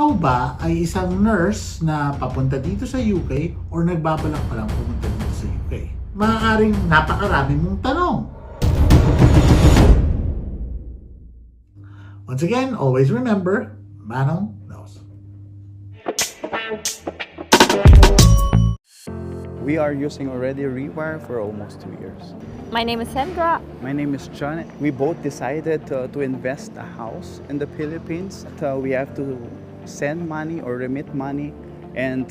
ikaw ba ay isang nurse na papunta dito sa UK or nagbabalak pa lang pumunta dito sa UK? Maaaring napakarami mong tanong. Once again, always remember, Manong knows. We are using already Rewire for almost 2 years. My name is Sandra. My name is John. We both decided to invest a house in the Philippines. We have to send money or remit money, and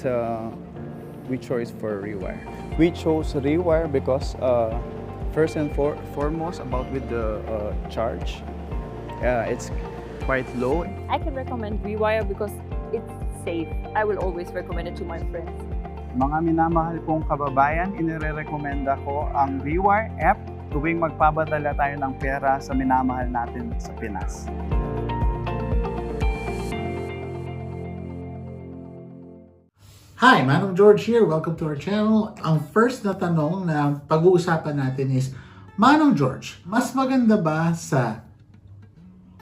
we chose for Rewire. We chose Rewire because first and foremost about with the charge. It's quite low. I can recommend Rewire because it's safe. I will always recommend it to my friends. Mga minamahal kong kababayan, inirekomenda ko ang Rewire app tuwing magpapadala tayo ng pera sa minamahal natin sa Pinas. Hi, Manong George here. Welcome to our channel. Ang first na tanong na pag-uusapan natin is, Manong George, mas maganda ba sa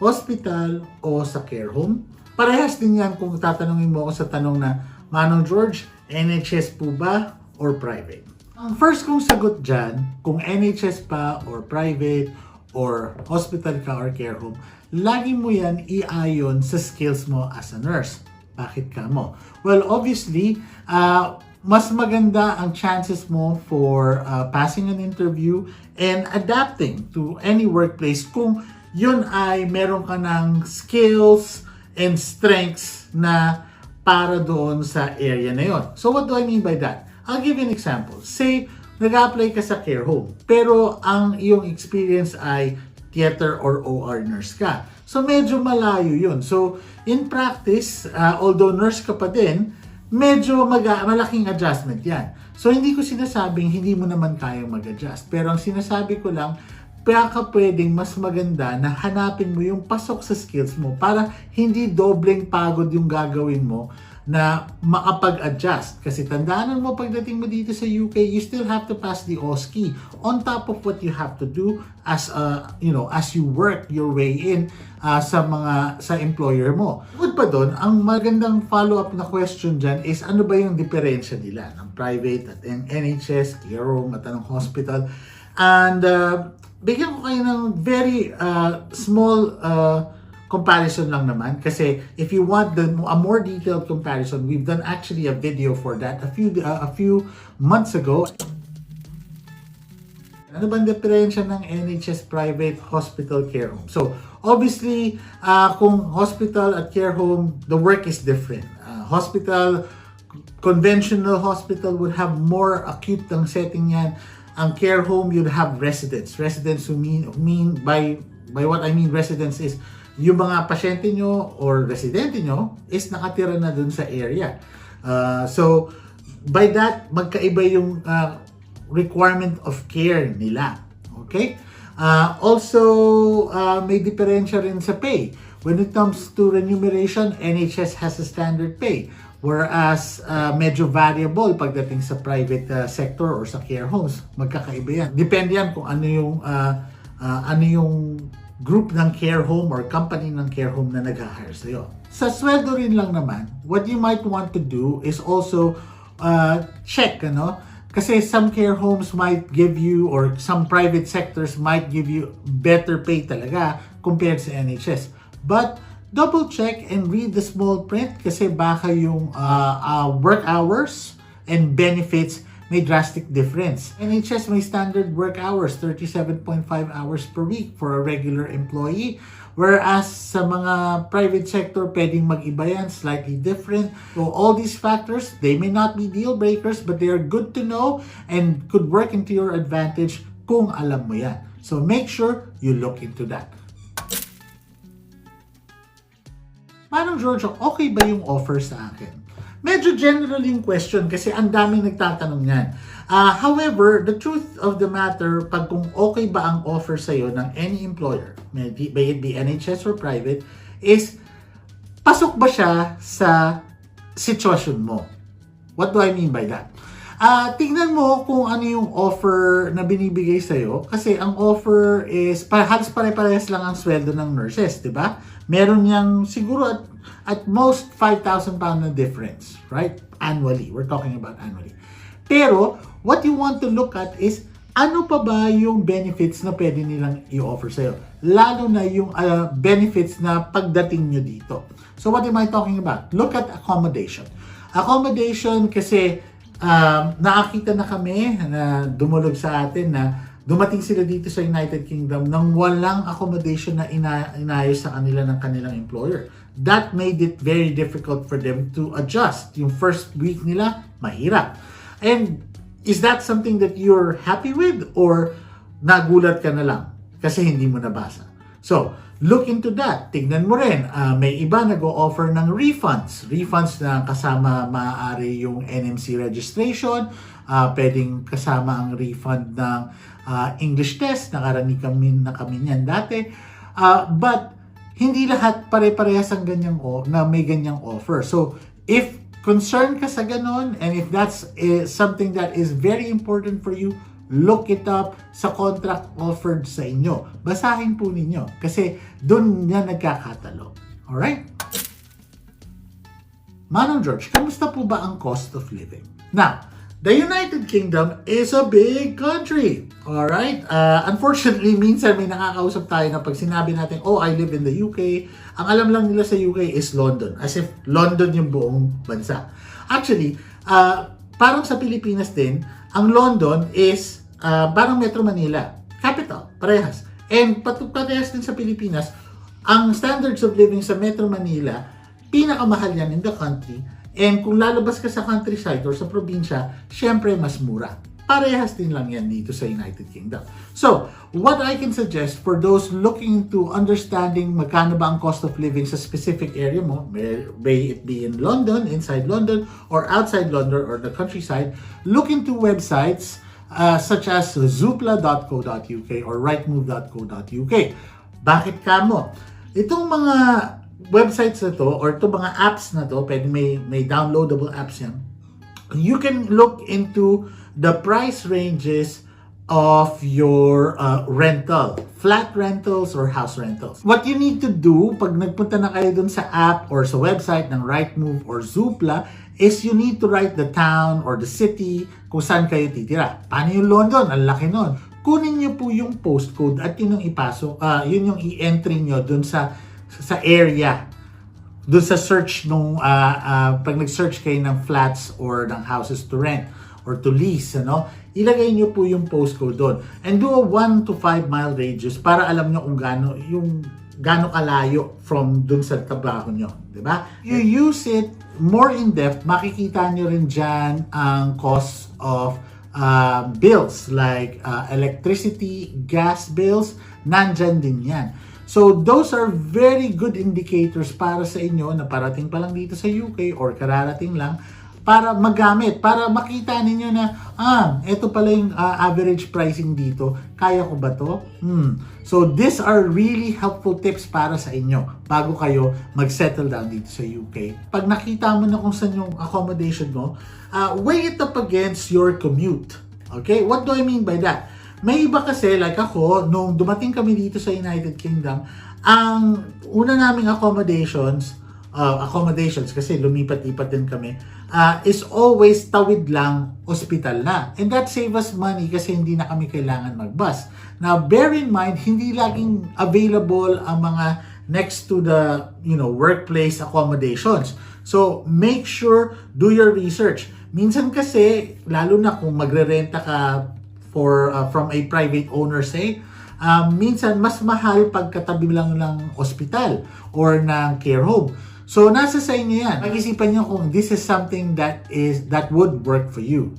hospital o sa care home? Parehas din yan kung tatanungin mo ako sa tanong na, Manong George, NHS po ba or private? Ang first kong sagot dyan, kung NHS pa or private or hospital ka or care home, lagi mo yan iayon sa skills mo as a nurse. Bakit ka mo? Well, obviously, mas maganda ang chances mo for passing an interview and adapting to any workplace kung yun ay meron ka ng skills and strengths na para doon sa area na yon. So what do I mean by that? I'll give you an example. Say, nag-apply ka sa care home, pero ang iyong experience ay theater or OR nurse ka. So medyo malayo yun. So in practice, although nurse ka pa din, medyo malaking adjustment yan. So hindi ko sinasabing hindi mo naman kayang mag-adjust. Pero ang sinasabi ko lang, baka pwedeng mas maganda na hanapin mo yung pasok sa skills mo para hindi dobleng pagod yung gagawin mo na makapag-adjust. Kasi tandaan mo pagdating mo dito sa UK, you still have to pass the OSCE on top of what you have to do as as you work your way in sa employer mo. Bukod pa doon, ang magandang follow-up na question dyan is ano ba yung diferensya nila ng private at NHS, care home at anong hospital. And bigyan ko kayo ng very small comparison lang naman, kasi if you want a more detailed comparison, we've done actually a video for that a few months ago. Ano bang diferensya ng NHS private hospital care home? So obviously, kung hospital at care home, the work is different. Conventional hospital would have more acute ang setting yan. Ang care home, you'd have residents. Residents who mean by what I mean residents is yung mga pasyente nyo or residente nyo is nakatira na dun sa area. So by that, magkaiba yung requirement of care nila. Okay? Also, may diferensya rin sa pay. When it comes to remuneration, NHS has a standard pay. Whereas, medyo variable pagdating sa private sector or sa care homes. Magkakaiba yan. Depende yan kung ano yung group ng care home or company ng care home na nag-hire sa'yo. Sa sweldo rin lang naman, what you might want to do is also check, Kasi some care homes might give you, or some private sectors might give you better pay talaga compared sa NHS. But double check and read the small print kasi baka yung work hours and benefits may drastic difference. NHS may standard work hours, 37.5 hours per week for a regular employee. Whereas sa mga private sector, pwedeng mag-iba yan, slightly different. So all these factors, they may not be deal breakers, but they are good to know and could work into your advantage kung alam mo yan. So make sure you look into that. Manong George, okay ba yung offer sa akin? Medyo general yung question kasi ang daming nagtatanong yan. However, the truth of the matter, pag kung okay ba ang offer sa'yo ng any employer, may it be NHS or private, is pasok ba siya sa sitwasyon mo? What do I mean by that? Tingnan mo kung ano yung offer na binibigay sa'yo. Kasi ang offer is, halos pare-parehas lang ang sweldo ng nurses, di ba? Meron niyang, siguro At most, £5,000 na difference, right? Annually. We're talking about annually. Pero, what you want to look at is, ano pa ba yung benefits na pwede nilang i-offer sa'yo? Lalo na yung benefits na pagdating nyo dito. So, what am I talking about? Look at accommodation. Accommodation kasi nakakita na kami na dumulog sa atin na dumating sila dito sa United Kingdom nang walang accommodation na inayos sa kanila ng kanilang employer. That made it very difficult for them to adjust. Yung first week nila, mahirap. And is that something that you're happy with or nagulat ka na lang kasi hindi mo nabasa? So, look into that. Tignan mo rin, may iba nag-o-offer ng refunds. Refunds na kasama maaari yung NMC registration, pwedeng kasama ang refund ng English test, nakarani kami niyan dati. But hindi lahat pare-parehas ang na may ganyang offer. So, if concerned ka sa ganon, and if that's something that is very important for you, look it up sa contract offered sa inyo. Basahin po ninyo kasi doon niya nagkakatalo. Alright? Manong George, kamusta po ba ang cost of living? Now, the United Kingdom is a big country. Alright? Unfortunately, minsan may nakakausap tayo na pag sinabi natin, oh, I live in the UK, ang alam lang nila sa UK is London. As if London yung buong bansa. Actually, parang sa Pilipinas din, ang London is parang Metro Manila. Capital, parehas. And parehas din sa Pilipinas, ang standards of living sa Metro Manila, pinakamahal yan in the country. And kung lalabas ka sa countryside or sa probinsya, syempre mas mura. Parehas din lang yan dito sa United Kingdom. So, what I can suggest for those looking to understanding magkano ba ang cost of living sa specific area mo, may it be in London, inside London, or outside London, or the countryside, look into websites such as zoopla.co.uk or rightmove.co.uk. Bakit kamo? Itong mga websites na to or itong mga apps na to, pwede may downloadable apps yan. You can look into the price ranges of your rental, flat rentals or house rentals. What you need to do pag nagpunta na kayo dun sa app or sa website ng Rightmove or Zoopla is you need to write the town or the city kung saan kayo titira. Paano yung London? Ang laki nun. Kunin nyo po yung postcode at yun yung ipasok, yun yung i-entry nyo dun sa area. Dun sa search nung, pag nag-search kayo ng flats or ng houses to rent or to lease, ilagay nyo po yung postcode doon. And do a 1 to 5 mile radius para alam nyo kung gaano kalayo from dun sa trabaho nyo. Diba? You use it more in depth, makikita nyo rin dyan ang cost of bills like electricity, gas bills, nandyan din yan. So those are very good indicators para sa inyo na parating pa lang dito sa UK or kararating lang para magamit, para makita ninyo na ito pala yung average pricing dito, kaya ko ba to? So these are really helpful tips para sa inyo bago kayo mag-settle down dito sa UK. Pag nakita mo na kung saan yung accommodation mo, weigh it up against your commute. Okay? What do I mean by that? May iba kasi, like ako, nung dumating kami dito sa United Kingdom, ang una naming accommodations kasi lumipat-lipat din kami, is always tawid lang, ospital na. And that save us money kasi hindi na kami kailangan mag-bus. Now, bear in mind, hindi laging available ang mga next to the workplace accommodations. So, make sure, do your research. Minsan kasi, lalo na kung magre-renta ka from a private owner, say, minsan mas mahal pagkatabi lang ng ospital or ng care home. So, nasa sa inyo yan. Pag-isipan nyo kung this is something that would work for you.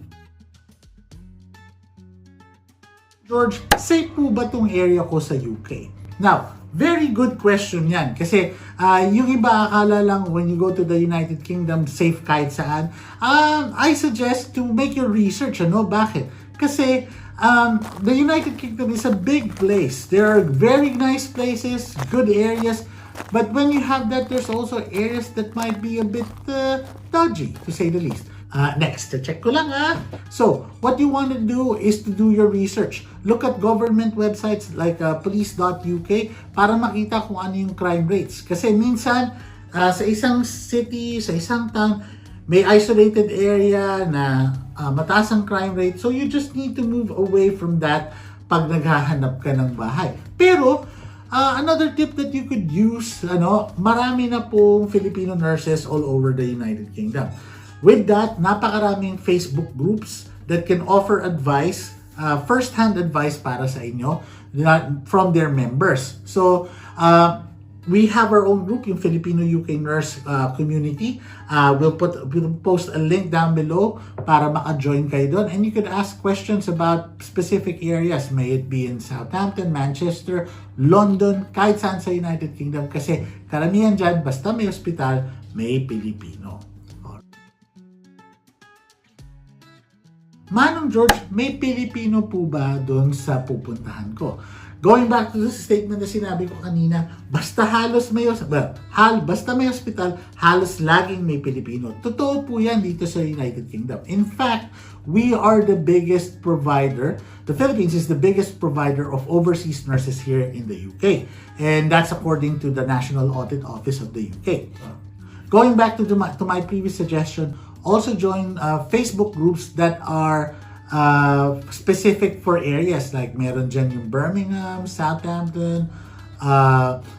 George, safe po ba tong area ko sa UK? Now, very good question yan. Kasi yung iba akala lang when you go to the United Kingdom, safe kahit saan. I suggest to make your research. Bakit? Kasi the United Kingdom is a big place. There are very nice places, good areas. But when you have that, there's also areas that might be a bit dodgy, to say the least. Next, check ko lang So, what you want to do is to do your research. Look at government websites like police.uk para makita kung ano yung crime rates. Kasi minsan, sa isang city, sa isang town, may isolated area na mataas ang crime rate. So you just need to move away from that pag naghahanap ka ng bahay. Pero another tip that you could use, marami na pong Filipino nurses all over the United Kingdom. With that, napakaraming Facebook groups that can offer advice, first-hand advice para sa inyo from their members. So, we have our own group, yung Filipino UK Nurse community. We'll post a link down below para maka-join kayo doon. And you could ask questions about specific areas. May it be in Southampton, Manchester, London, kahit saan sa United Kingdom. Kasi karamihan dyan, basta may hospital, may Pilipino. Manong George, may Pilipino po ba doon sa pupuntahan ko? Going back to the statement na sinabi ko kanina, basta may hospital, halos laging may Pilipino. Totoo po yan dito sa United Kingdom. In fact, we are the biggest provider. The Philippines is the biggest provider of overseas nurses here in the UK. And that's according to the National Audit Office of the UK. Going back to my previous suggestion, also join Facebook groups that are specific for areas, like meron dyan yung Birmingham, Southampton,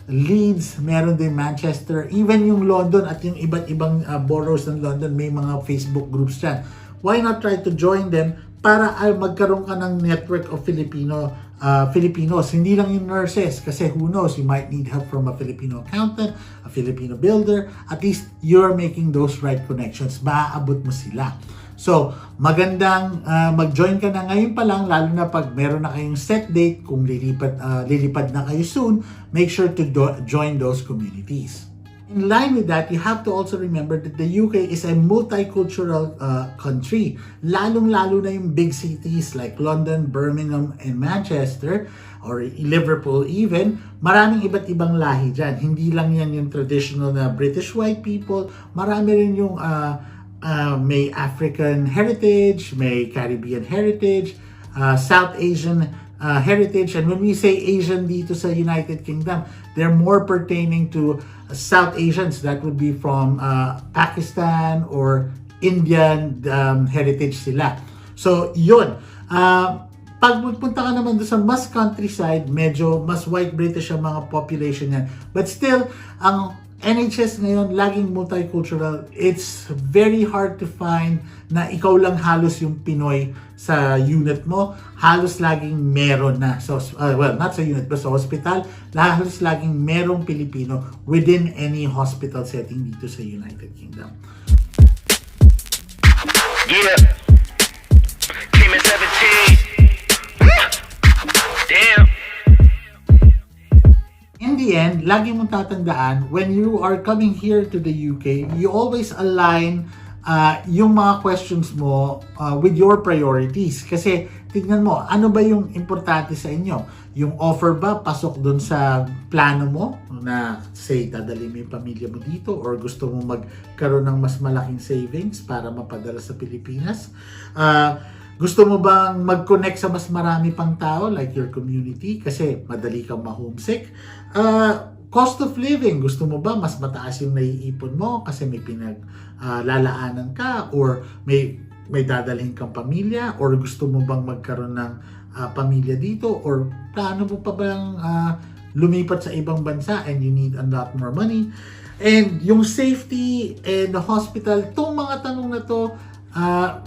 Leeds, meron din Manchester, even yung London at yung iba't ibang boroughs ng London, may mga Facebook groups dyan. Why not try to join them para magkaroon ka ng network of Filipinos, hindi lang yung nurses, kasi who knows, you might need help from a Filipino accountant, a Filipino builder. At least you're making those right connections, maaabot mo sila. So, magandang mag-join ka na ngayon pa lang, lalo na pag meron na kayong set date, kung lilipad na kayo soon, make sure to join those communities. In line with that, you have to also remember that the UK is a multicultural country. Lalong-lalo na yung big cities like London, Birmingham, and Manchester, or Liverpool even, maraming iba't ibang lahi dyan. Hindi lang yan yung traditional na British white people, marami rin yung may African heritage, may Caribbean heritage, South Asian heritage. And when we say Asian dito sa United Kingdom, they're more pertaining to South Asians. That would be from Pakistan or Indian heritage sila. So, yun. Pag magpunta ka naman doon sa mas countryside, medyo mas white British ang mga population yan. But still, ang NHS ngayon, laging multicultural. It's very hard to find na ikaw lang halos yung Pinoy sa unit mo. Halos laging meron na. So, well, not sa unit, but sa hospital. Halos laging merong Pilipino within any hospital setting dito sa United Kingdom. Yeah. Came at 17. Damn. In the end, lagi mong tatandaan, when you are coming here to the UK, you always align yung mga questions mo with your priorities. Kasi tignan mo, ano ba yung importante sa inyo? Yung offer ba pasok dun sa plano mo na say, dadali mo yung pamilya mo dito, or gusto mo magkaroon ng mas malaking savings para mapadala sa Pilipinas? Gusto mo bang mag-connect sa mas marami pang tao like your community kasi madali kang ma-homesick? Cost of living, gusto mo ba mas mataas yung naiipon mo kasi may pinaglalaanan ka, or may dadalhin kang pamilya, or gusto mo bang magkaroon ng pamilya dito, or plano mo pa bang lumipat sa ibang bansa and you need a lot more money? And yung safety and the hospital, itong mga tanong na to,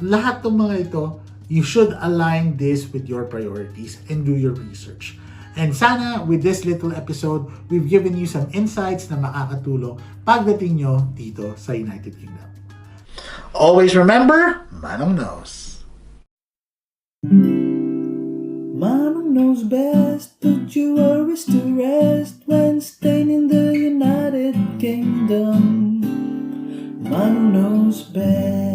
lahat ng mga ito, you should align this with your priorities and do your research. And sana with this little episode, we've given you some insights na makakatulong pagdating nyo dito sa United Kingdom. Always remember, Manong knows. Manong knows best, put your worries to rest when staying in the United Kingdom. Manong knows best.